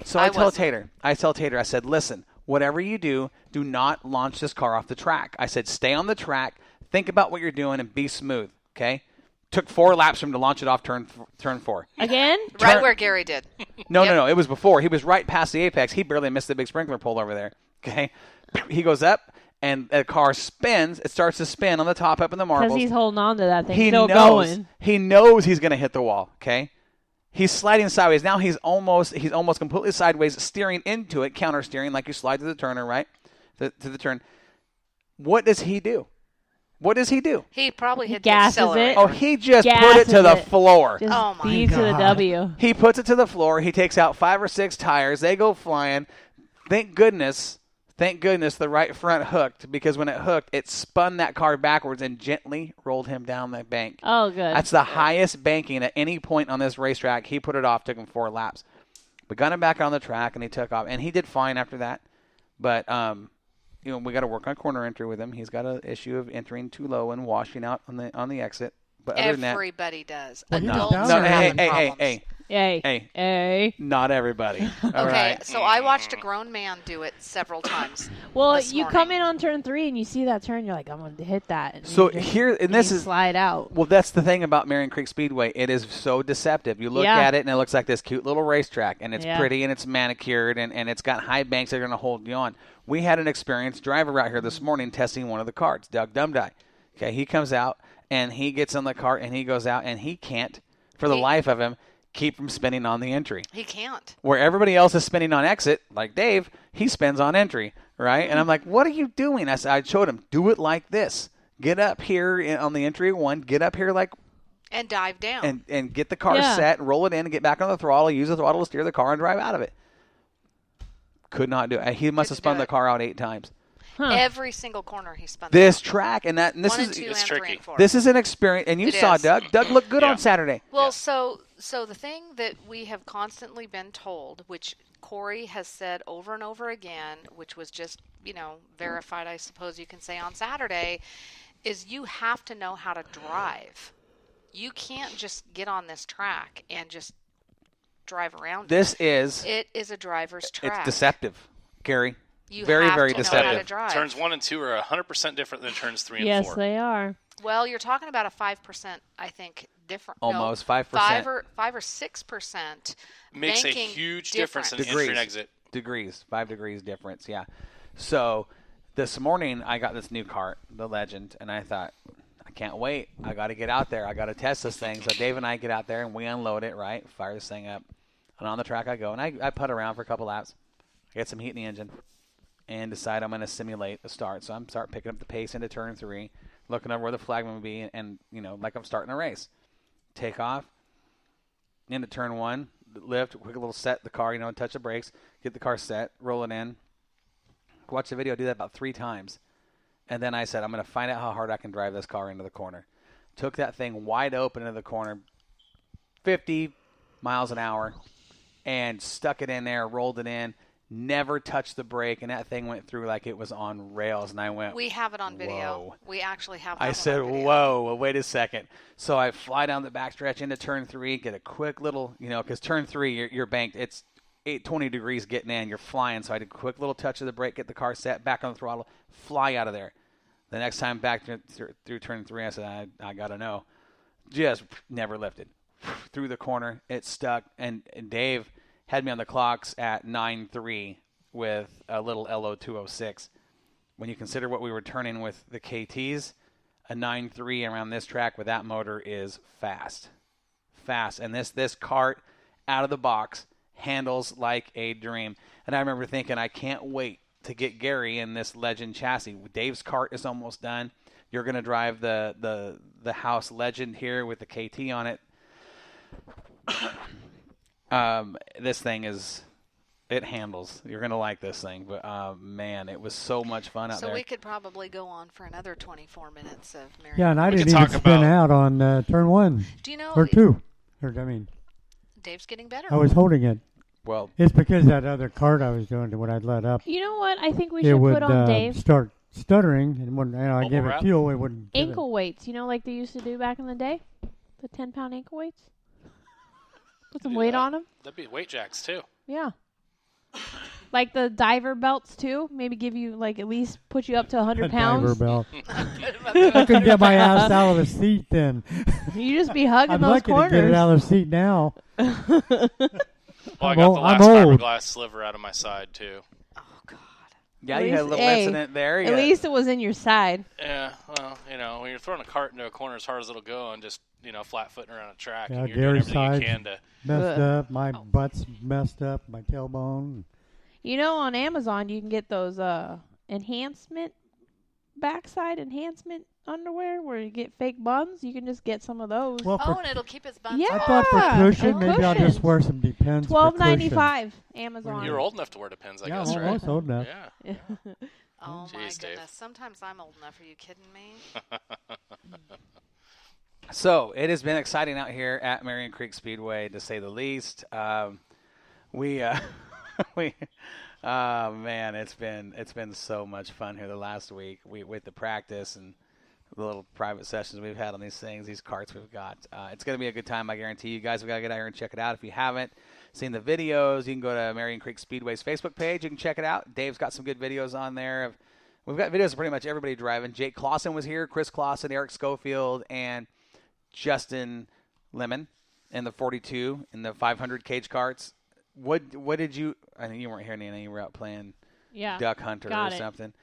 So I tell Tater, I said, listen, whatever you do not launch this car off the track. I said, stay on the track, think about what you're doing, and be smooth, okay? Took 4 laps for him to launch it off turn 4. Again? Right where Gary did. No. It was before. He was right past the apex. He barely missed the big sprinkler pole over there, okay? He goes up, and the car spins. It starts to spin on the top up in the marbles. Because he's holding on to that thing. He still knows, going. He knows he's going to hit the wall, okay? He's sliding sideways. Now he's almost completely sideways, steering into it, counter steering like you slide to the turner, right? To the turn. What does he do? He probably hit the gasses accelerator. it. Oh, he just put it to the floor. Just Oh, my B to the W. He puts it to the floor. He takes out 5 or 6 tires. They go flying. Thank goodness the right front hooked, because when it hooked, it spun that car backwards and gently rolled him down the bank. Oh, good. That's the highest banking at any point on this racetrack. He put it off, took him 4 laps. We got him back on the track, and he took off. And he did fine after that. But, we got to work on corner entry with him. He's got an issue of entering too low and washing out on the exit. But other than that, Everybody does. Well, Adults down are there. having problems. Hey. not everybody. All Okay, right. so I watched a grown man do it several times. Well, this you morning. come in on turn 3 and you see that turn, you're like, I'm going to hit that. And So you just- here, and and this you is slide out. well, that's the thing about Marion Creek Speedway. It is so deceptive. You look Yeah. at it, and it looks like this cute little racetrack, and it's Yeah. pretty, and it's manicured, and it's got high banks that are going to hold you on. We had an experienced driver out here this morning testing one of the carts, Doug Dumdye. Okay, he comes out, and he gets on the cart, and he goes out, and he can't, for the life of him, keep from spinning on the entry. He can't. Where everybody else is spinning on exit, like Dave, he spins on entry, right? And I'm like, what are you doing? I showed him, do it like this. Get up here on the entry 1, get up here like And dive down. and get the car Yeah. set, roll it in, and get back on the throttle, use the throttle to steer the car and drive out of it. Could not do it. He must have spun the car out 8 times. Every single corner he spun. This out. track, and this 1 and is 2 it's and 3 tricky. and 4. this is an experience, and you It saw is. Doug. Doug looked good Yeah. on Saturday. Well, so the thing that we have constantly been told, which Corey has said over and over again, which was just, verified, I suppose you can say, on Saturday, is you have to know how to drive. You can't just get on this track and just drive around This is it. It is a driver's track. it's deceptive, Gary. You very, have very to know how to deceptive. drive. Turns 1 and 2 are 100% different than turns 3 and Yes, 4. they are. Well, you're talking about a 5%, I think, different. Almost, no, 5%. 5 or 6%. Makes a banking huge difference in difference. entry and exit. Degrees, 5 degrees difference, yeah. So this morning I got this new cart, the Legend, and I thought, I can't wait. I got to get out there. I got to test this thing. So Dave and I get out there and we unload it, right? Fire this thing up. And on the track I go. And I putt around for a couple laps. I get some heat in the engine and decide I'm going to simulate the start. So I'm start picking up the pace into turn 3, looking over where the flagman would be, and like I'm starting a race. Take off into turn 1, lift, quick little set the car, touch the brakes, get the car set, roll it in. Watch the video, do that about 3 times. And then I said, I'm going to find out how hard I can drive this car into the corner. Took that thing wide open into the corner, 50 miles an hour, and stuck it in there, rolled it in, never touched the brake, and that thing went through like it was on rails. And I went, We have it on video. Whoa. We actually have that I one said, on video. whoa, well, wait a second. So I fly down the backstretch into turn 3, get a quick little, because turn 3, you're banked. It's 20 degrees getting in. You're flying. So I did a quick little touch of the brake, get the car set, back on the throttle, fly out of there. The next time back through turn 3, I said, I got to know. Just never lifted. Through the corner, it stuck. And Dave had me on the clocks at 9.3 with a little LO206. When you consider what we were turning with the KTs, a 9.3 around this track with that motor is fast. Fast. And this cart out of the box handles like a dream. And I remember thinking, I can't wait to get Gary in this Legend chassis. Dave's cart is almost done. You're going to drive the House Legend here with the KT on it. This thing it handles. You're going to like this thing. But, man, it was so much fun out there. So we could probably go on for another 24 minutes of Marion. Yeah, and I We didn't could even talk spin about- out on turn 1 Do you know or 2. Dave's getting better? I was holding it. Well, It's because that other cart I was doing when I let up, You know what? I think we it should would put on Dave start stuttering, and when I Bubble gave it wrap? fuel, it wouldn't. give it. ankle weights. Like they used to do back in the day? The 10-pound ankle weights? Put some Do weight that. on them? That'd be weight jacks, too. Yeah. Like the diver belts too. Maybe give you like at least put you up to A 100 diver pounds. belt. I couldn't get my ass out of the seat then. You just be hugging I'm those lucky to get it corners. out of the seat now. Well, I I'm got old- the I'm last old. fiberglass sliver out of my side too. Oh God. Yeah, At you had a least- little hey, incident there. At least it was in your side. Yeah, well, when you're throwing a cart into a corner as hard as it'll go and just flat-footing around a track, Yeah, and you're doing Gary's everything you side. can to. Messed Ugh. up. My butt's messed up. My tailbone. You know, on Amazon you can get those backside enhancement underwear where you get fake buns. You can just get some of those. Well, Oh, for, and it'll keep his buns. Yeah. I thought for cushion, a maybe I'll just cushion. wear some Depends. for cushion. $12.95 Amazon. You're old enough to wear Depends, I Yeah, guess, I'm right? almost old enough. Yeah. Oh my Jeez, Dave. goodness. Sometimes I'm old enough. Are you kidding me? So it has been exciting out here at Marion Creek Speedway, to say the least. We, oh man, it's been so much fun here the last week. With the practice and the little private sessions we've had on these things, these carts we've got. It's going to be a good time, I guarantee you guys. We got to get out here and check it out. If you haven't seen the videos, you can go to Marion Creek Speedway's Facebook page. You can check it out. Dave's got some good videos on there. We've got videos of pretty much everybody driving. Jake Clausen was here, Chris Clausen, Eric Schofield, and Justin Lemon in the 42 in the 500 cage carts. What did you? I think you weren't here, Nana. You were out playing Yeah. Duck Hunter Got or it. something.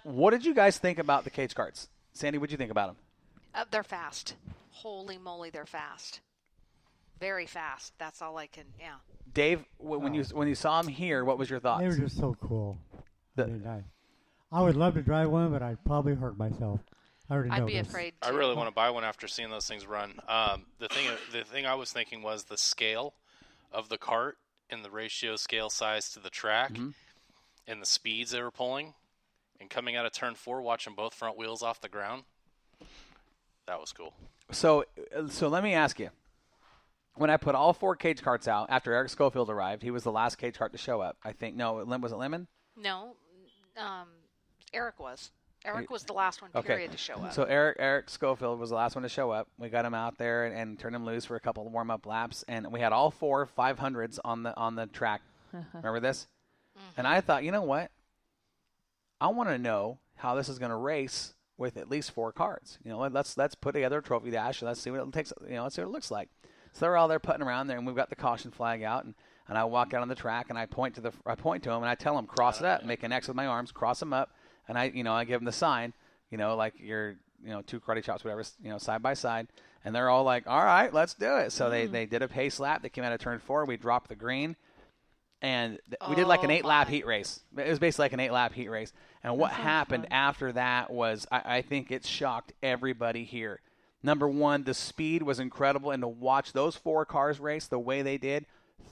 What did you guys think about the cage carts? Sandy, what did you think about them? They're fast. Holy moly, they're fast. Very fast. That's all I can. Yeah. Dave, when you saw them here, what was your thoughts? They were just so cool. The- I mean, I would love to drive one, but I'd probably hurt myself. I already know I'd be this. afraid I to. really want to buy one after seeing those things run. The thing I was thinking was the scale of the cart and the ratio scale size to the track and the speeds they were pulling and coming out of turn 4, watching both front wheels off the ground. That was cool. So let me ask you. When I put all 4 cage carts out after Eric Schofield arrived, he was the last cage cart to show up. I think was it Lemon? No. Eric was. Eric was the last one, Okay. period, to show up. So Eric Schofield was the last one to show up. We got him out there and turned him loose for a couple of warm-up laps, and we had all 4 500s on the track. Remember this? And I thought, you know what? I want to know how this is going to race with at least 4 carts. Let's put together a trophy dash and let's see what it takes. Let's see what it looks like. So they're all there putting around there, and we've got the caution flag out, and I walk out on the track and I point to him and I tell him, cross it up, make an X with my arms, cross them up. And I give them the sign, like your, 2 karate chops, whatever, side by side. And they're all like, all right, let's do it. So they did a pace lap. They came out of turn 4. We dropped the green. And we did like an 8-lap heat race. It was basically like an 8-lap heat race. And what happened after that was I think it shocked everybody here. Number one, the speed was incredible. And to watch those 4 cars race the way they did,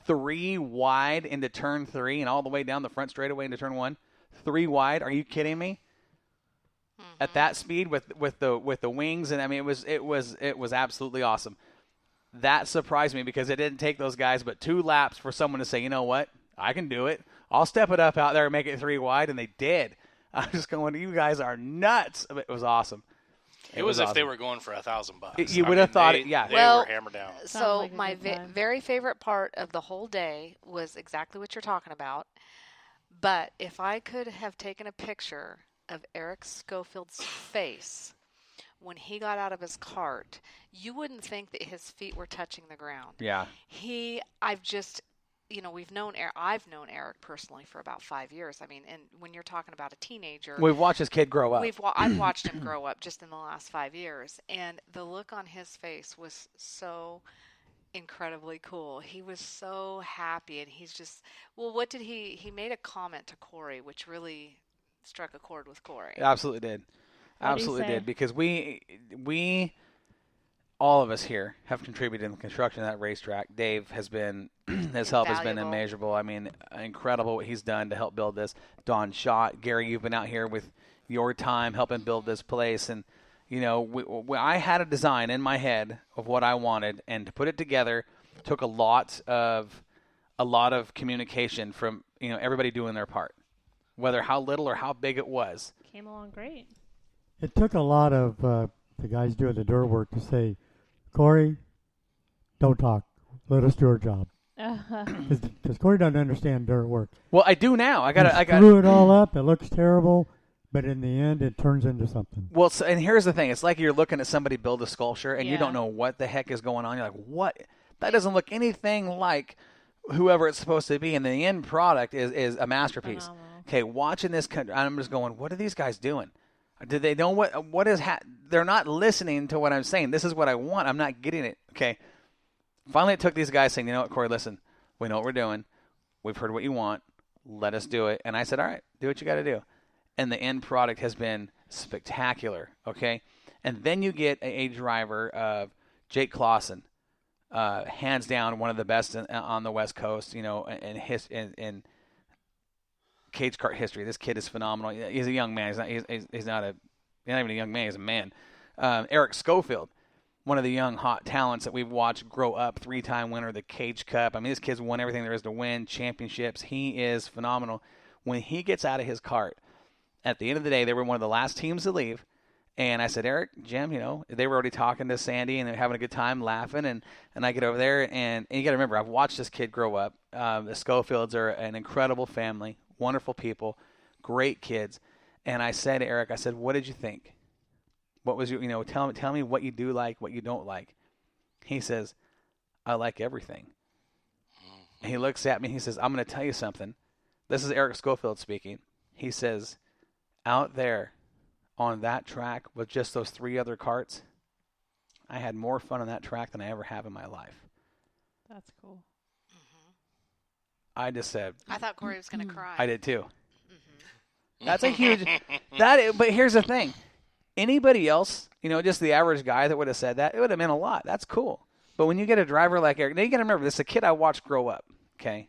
3 wide into turn 3 and all the way down the front straightaway into turn 1. 3 wide? Are you kidding me? At that speed with the wings, and I mean it was absolutely awesome. That surprised me because it didn't take those guys but 2 laps for someone to say, you know what, I can do it. I'll step it up out there and make it 3 wide, and they did. I'm just going, you guys are nuts. It was awesome. It was if awesome. they were going for $1,000. You would have thought they, it, yeah. They Well, were hammered down. So Sounds like a my good time. very favorite part of the whole day was exactly what you're talking about. But if I could have taken a picture of Eric Schofield's face when he got out of his cart, you wouldn't think that his feet were touching the ground. Yeah. I've known Eric personally for about 5 years. I mean, and when you're talking about a teenager, We've watched this kid grow up. I've watched him grow up just in the last 5 years, and the look on his face was so incredibly cool. He was so happy, and he's just, what did he made a comment to Corey, which really struck a chord with Corey. Absolutely did. What'd he Absolutely say? did. Because we all of us here have contributed in the construction of that racetrack. Dave has been, his help has been Invaluable. immeasurable. I mean, incredible what he's done to help build this. Don Schott, Gary, you've been out here with your time helping build this place. And, I had a design in my head of what I wanted, and to put it together took a lot of communication from, everybody doing their part, whether how little or how big it was. Came along great. It took a lot of the guys doing the dirt work to say, Corey, don't talk. Let us do our job. Because Corey doesn't understand dirt work. Well, I do now. I got. Screw it all up. It looks terrible, but in the end, it turns into something. Well, so, and here's the thing. It's like you're looking at somebody build a sculpture, and you Yeah. don't know what the heck is going on. You're like, what? That doesn't look anything like whoever it's supposed to be. And the end product is a masterpiece. Phenomenal. Okay, watching this, I'm just going, what are these guys doing? Do they know what is? They're not listening to what I'm saying. This is what I want. I'm not getting it. Okay. Finally, it took these guys saying, you know what, Corey, listen, we know what we're doing. We've heard what you want. Let us do it. And I said, all right, do what you got to do. And the end product has been spectacular. Okay. And then you get a driver of Jake Clausen, hands down one of the best on the West Coast, you know, in cage kart history. This kid is phenomenal. He's a young man. He's not even a young man. He's a man. Eric Schofield, one of the young hot talents that we've watched grow up, 3-time winner of the Cage Cup. I mean, this kid's won everything there is to win, championships. He is phenomenal. When he gets out of his cart, at the end of the day, they were one of the last teams to leave. And I said, Eric, Jim, you know, they were already talking to Sandy and they're having a good time laughing. And I get over there, and you got to remember, I've watched this kid grow up. The Schofields are an incredible family, wonderful people, great kids. And I said to Eric, I said, what did you think? What was you know, tell me what you do like, what you don't like. He says, I like everything. And he looks at me, he says, I'm going to tell you something. This is Eric Schofield speaking. He says, out there on that track with just those 3 other carts, I had more fun on that track than I ever have in my life. That's cool. I just said, I thought Corey was going to cry. I did too. That's a huge but here's the thing. Anybody else, you know, just the average guy that would have said that, it would have meant a lot. That's cool. But when you get a driver like Eric, now you got to remember, this is a kid I watched grow up, okay?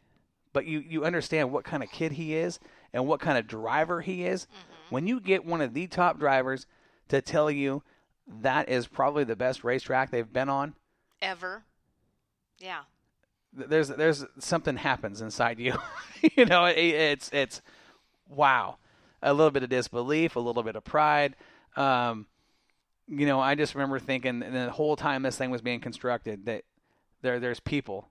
But you understand what kind of kid he is and what kind of driver he is. When you get one of the top drivers to tell you that is probably the best racetrack they've been on, Ever. Yeah. there's something happens inside you. You know, it's wow. A little bit of disbelief, a little bit of pride. You know, I just remember thinking the whole time this thing was being constructed that there's people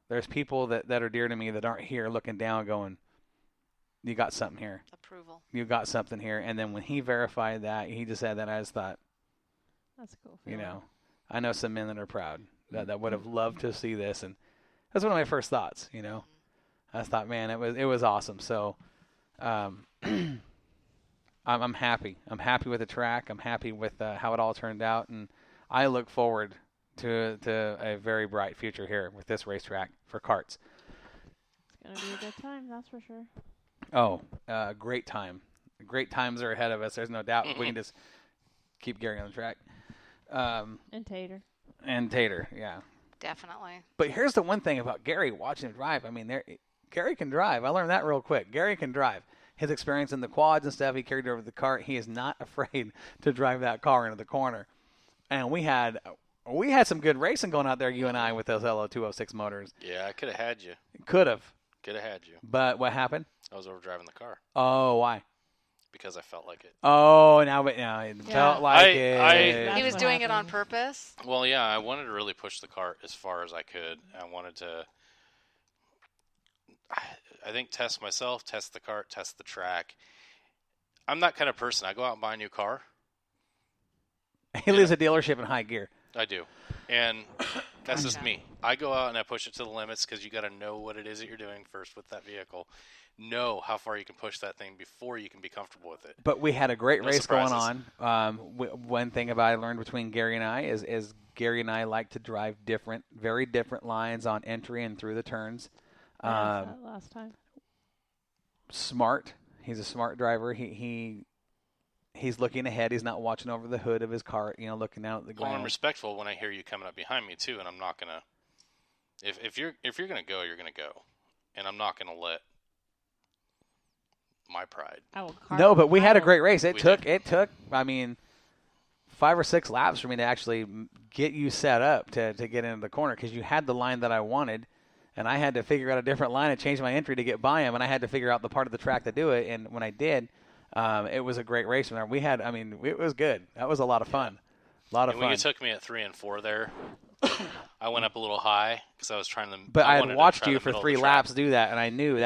that are dear to me that aren't here looking down going, you got something here. Approval. You got something here. And then when he verified that, he just said that, I just thought, That's cool. you know, I know some men that are proud that would have loved to see this. And that's one of my first thoughts, you know. I just thought, man, it was awesome. So, I'm happy. I'm happy with the track. I'm happy with how it all turned out, and I look forward to a very bright future here with this racetrack for karts. It's going to be a good time, that's for sure. Oh, great time. Great times are ahead of us. There's no doubt. We can just keep Gary on the track. And Tater. And Tater, yeah. Definitely. But here's the one thing about Gary, watching him drive. I mean, Gary can drive. I learned that real quick. Gary can drive. His experience in the quads and stuff, he carried over the cart. He is not afraid to drive that car into the corner. And we had some good racing going out there, you and I, with those LO206 motors. Yeah, I could have had you. Could have. Could have had you. But what happened? I was over driving the car Oh, why? because I felt like it. Oh, now it felt like He That's He was what doing it on happened. purpose. Well, yeah, I wanted to really push the cart as far as I could. I wanted to, I think, test myself, test the cart, test the track. I'm that kind of person. I go out and buy a new car. He leaves a dealership in high gear. I do. And that's just me. I go out and I push it to the limits because you got to know what it is that you're doing first with that vehicle. Know how far you can push that thing before you can be comfortable with it. But we had a great No race surprises. going on. One thing about I learned between Gary and I is Gary and I like to drive very different lines on entry and through the turns. I asked that last time. Smart. He's a smart driver. He's looking ahead. He's not watching over the hood of his cart, you know, looking down at the Well, I'm ground. respectful when I hear you coming up behind me too, and I'm not gonna. If you're gonna go, you're gonna go, and I'm not gonna let my pride. I will No, but we had a I will- great race. It We took, did. I mean, 5 or 6 laps for me to actually get you set up to get into the corner because you had the line that I wanted, and I had to figure out a different line and change my entry to get by him, and I had to figure out the part of the track to do it. And when I did, it was a great race from there. It was good. That was a lot of fun. A lot of And when fun. you took me at 3 and 4 there, I went up a little high because I was trying to. But I wanted had to watched try you the for middle of 3 the track. laps do that, and I knew